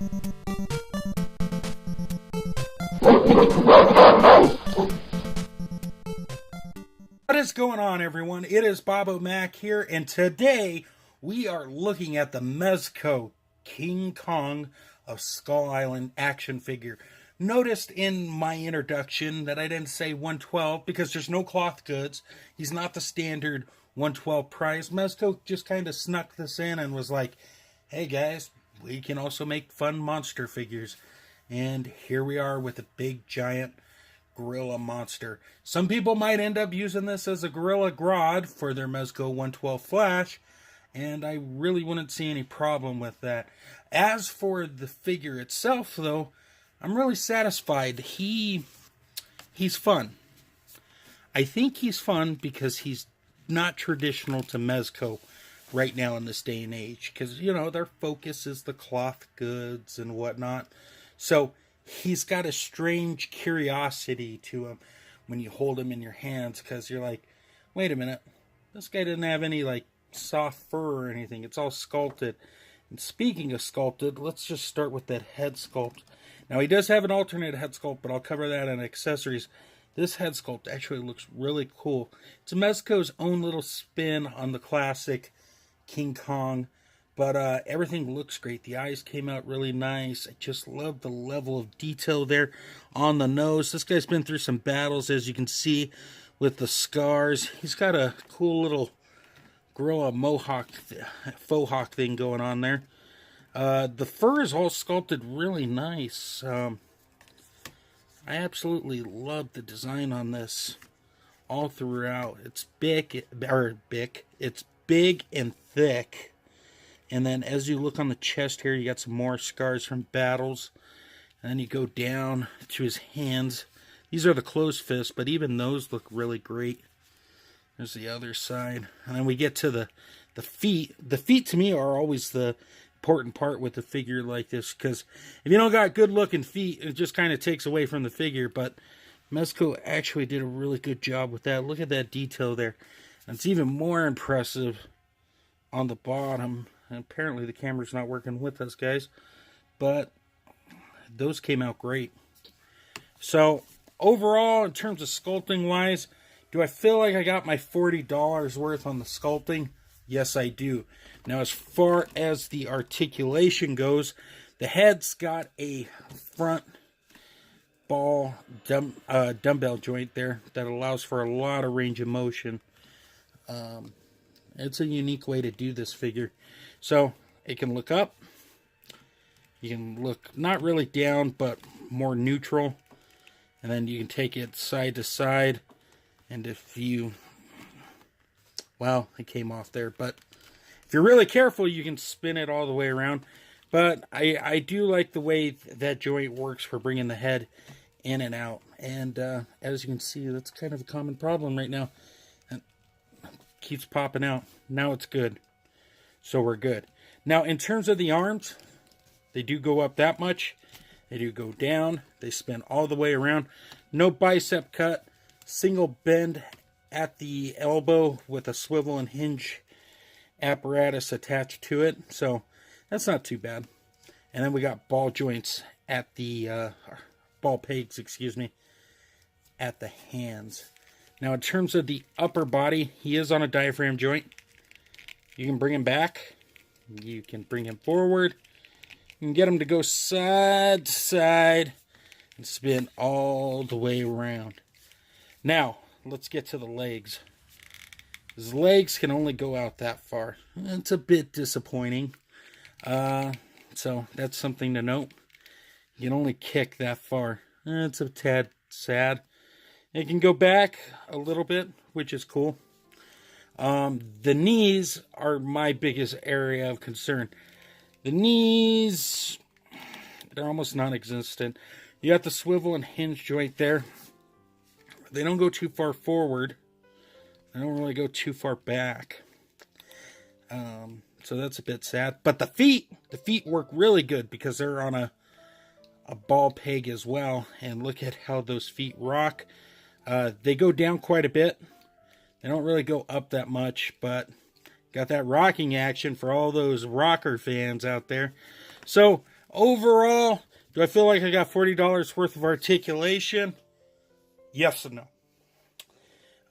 What is going on, everyone? It is Bobo Mac here, and today we are looking at the Mezco King Kong of Skull Island action figure. Noticed in my introduction that I didn't say 112 because there's no cloth goods. He's not the standard 112 price. Mezco just kind of snuck this in and was like, hey guys, we can also make fun monster figures. And here we are with a big giant gorilla monster. Some people might end up using this as a gorilla grodd for their Mezco 112 Flash, and I really wouldn't see any problem with that. As for the figure itself, though, I'm really satisfied. He's fun. I think he's fun because he's not traditional to Mezco right now in this day and age, because, you know, their focus is the cloth goods and whatnot. So he's got a strange curiosity to him when you hold him in your hands, because you're like, wait a minute, this guy didn't have any like soft fur or anything. It's all sculpted. And speaking of sculpted, let's just start with that head sculpt. Now he does have an alternate head sculpt, but I'll cover that in accessories. This head sculpt actually looks really cool. It's Mezco's own little spin on the classic King Kong. But everything looks great. The eyes came out really nice. I just love the level of detail there on the nose. This guy's been through some battles, as you can see, with the scars. He's got a cool little gorilla mohawk, faux hawk thing going on there. The fur is all sculpted really nice. I absolutely love the design on this all throughout. It's it's big and thick. And then as you look on the chest here, you got some more scars from battles. And then you go down to his hands. These are the closed fists, but even those look really great. There's the other side. And then we get to the feet. The feet to me are always the important part with a figure like this, because if you don't got good looking feet, it just kind of takes away from the figure. But Mezco actually did a really good job with that. Look at that detail there. And it's even more impressive on the bottom. And apparently the camera's not working with us, guys, but those came out great. So overall, in terms of sculpting wise, do I feel like I got my $40 worth on the sculpting? Yes, I do. Now, as far as the articulation goes, the head's got a front ball dumbbell joint there that allows for a lot of range of motion. It's a unique way to do this figure. So it can look up. You can look not really down, but more neutral. And then you can take it side to side. And if you, well, it came off there. But if you're really careful, you can spin it all the way around. But I do like the way that joint works for bringing the head in and out. And as you can see, that's kind of a common problem right now. It keeps popping out. Now it's good. So we're good. Now, in terms of the arms, they do go up that much. They do go down. They spin all the way around. No bicep cut. Single bend at the elbow with a swivel and hinge apparatus attached to it. So that's not too bad. And then we got ball joints at the, ball pegs, excuse me, at the hands. Now, in terms of the upper body, he is on a diaphragm joint. You can bring him back. You can bring him forward. You can get him to go side to side and spin all the way around. Now, let's get to the legs. His legs can only go out that far. It's a bit disappointing. So that's something to note. You can only kick that far. It's a tad sad. It can go back a little bit, which is cool. The knees are my biggest area of concern. The knees, they're almost non-existent. You got the swivel and hinge joint there. They don't go too far forward. They don't really go too far back. So that's a bit sad. But the feet work really good because they're on a ball peg as well. And look at how those feet rock. They go down quite a bit. They don't really go up that much, but got that rocking action for all those rocker fans out there. So Overall, do I feel like I got $40 worth of articulation? Yes and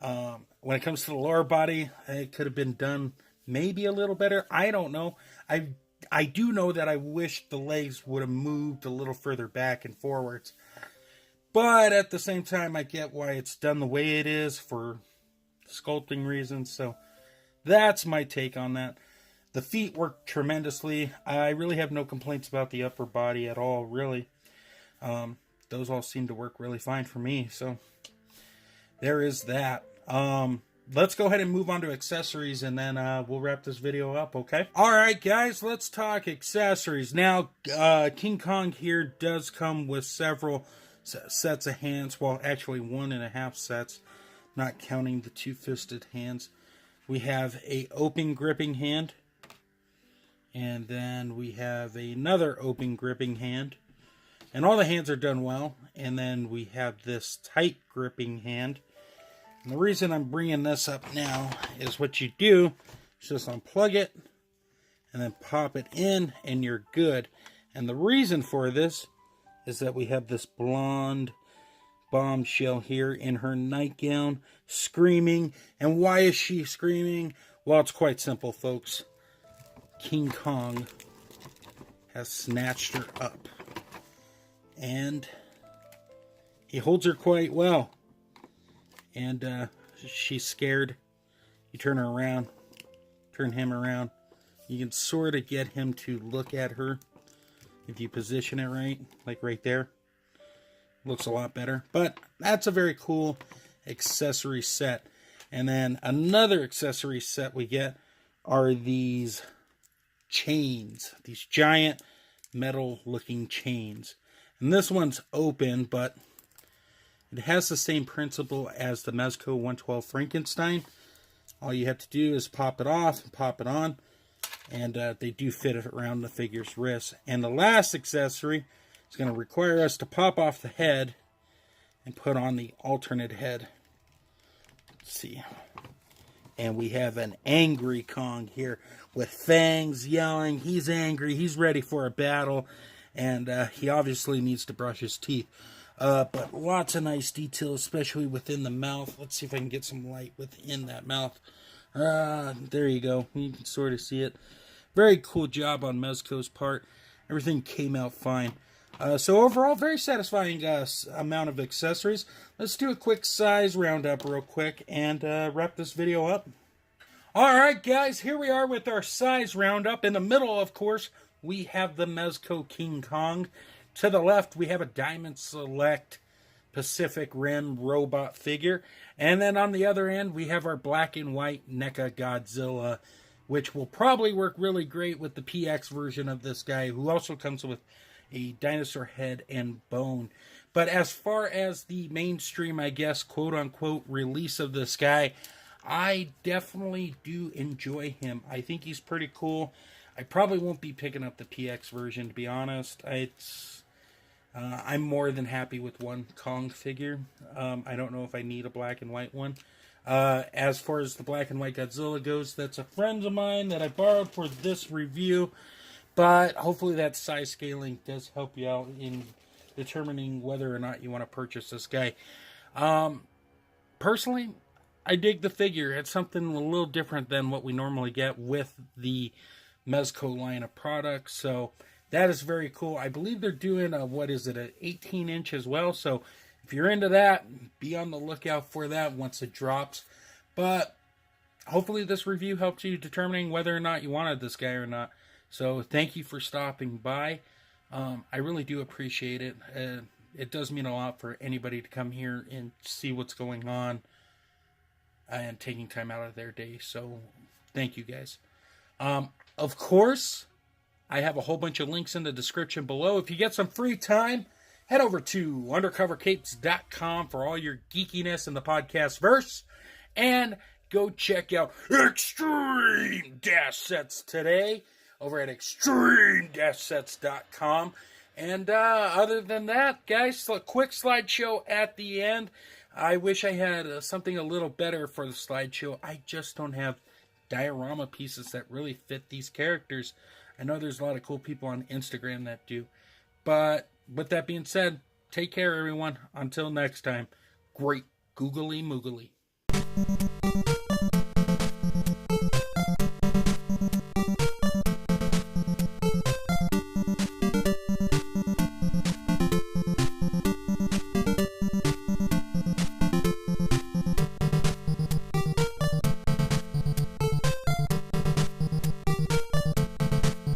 no. When it comes to the lower body, it could have been done maybe a little better. I don't know. I do know that I wish the legs would have moved a little further back and forwards. But at the same time, I get why it's done the way it is for sculpting reasons. So that's my take on that. The feet work tremendously. I really have no complaints about the upper body at all, really. Those all seem to work really fine for me. So there is that. Let's go ahead and move on to accessories, and then we'll wrap this video up, okay? All right, guys, let's talk accessories. Now, King Kong here does come with several sets of hands. Well, actually 1.5 sets, not counting the two-fisted hands. We have a open gripping hand, and then we have another open gripping hand. And all the hands are done well. And then we have this tight gripping hand. And the reason I'm bringing this up now is what you do is just unplug it and then pop it in and you're good. And the reason for this is that we have this blonde bombshell here in her nightgown screaming. And why is she screaming? Well, it's quite simple, folks. King Kong has snatched her up. And he holds her quite well. And she's scared. You turn her around. Turn him around. You can sort of get him to look at her. If you position it right. Like right there. Looks a lot better. But that's a very cool accessory set. And then another accessory set we get are these chains. These giant metal looking chains. And this one's open, but it has the same principle as the Mezco 112 Frankenstein. All you have to do is pop it off and pop it on. And they do fit it around the figure's wrist. And the last accessory is going to require us to pop off the head and put on the alternate head. Let's see. And we have an angry Kong here with fangs yelling. He's angry. He's ready for a battle. And he obviously needs to brush his teeth. But lots of nice detail, especially within the mouth. Let's see if I can get some light within that mouth. There you go. You can sort of see it. Very cool job on Mezco's part. Everything came out fine. So overall, very satisfying amount of accessories. Let's do a quick size roundup real quick and wrap this video up. Alright guys, here we are with our size roundup. In the middle, of course, we have the Mezco King Kong. To the left, we have a Diamond Select Pacific Rim robot figure. And then on the other end, we have our black and white NECA Godzilla, which will probably work really great with the PX version of this guy, who also comes with a dinosaur head and bone. But as far as the mainstream, I guess, quote-unquote, release of this guy, I definitely do enjoy him. I think he's pretty cool. I probably won't be picking up the PX version, to be honest. I'm more than happy with one Kong figure. I don't know if I need a black and white one. As far as the black and white Godzilla goes, that's a friend of mine that I borrowed for this review. But hopefully that size scaling does help you out in determining whether or not you want to purchase this guy. Personally, I dig the figure. It's something a little different than what we normally get with the Mezco line of products. So that is very cool. I believe they're doing an 18-inch as well. So if you're into that, be on the lookout for that once it drops. But hopefully this review helped you determining whether or not you wanted this guy or not. So thank you for stopping by. I really do appreciate it. It does mean a lot for anybody to come here and see what's going on and taking time out of their day. So thank you guys. Of course, I have a whole bunch of links in the description below. If you get some free time, head over to undercovercapes.com for all your geekiness in the podcast verse. And go check out Extreme Dash Sets today over at extreme-sets.com. And other than that, guys, a quick slideshow at the end. I wish I had something a little better for the slideshow. I just don't have diorama pieces that really fit these characters. I know there's a lot of cool people on Instagram that do. But with that being said, take care, everyone. Until next time, great googly moogly.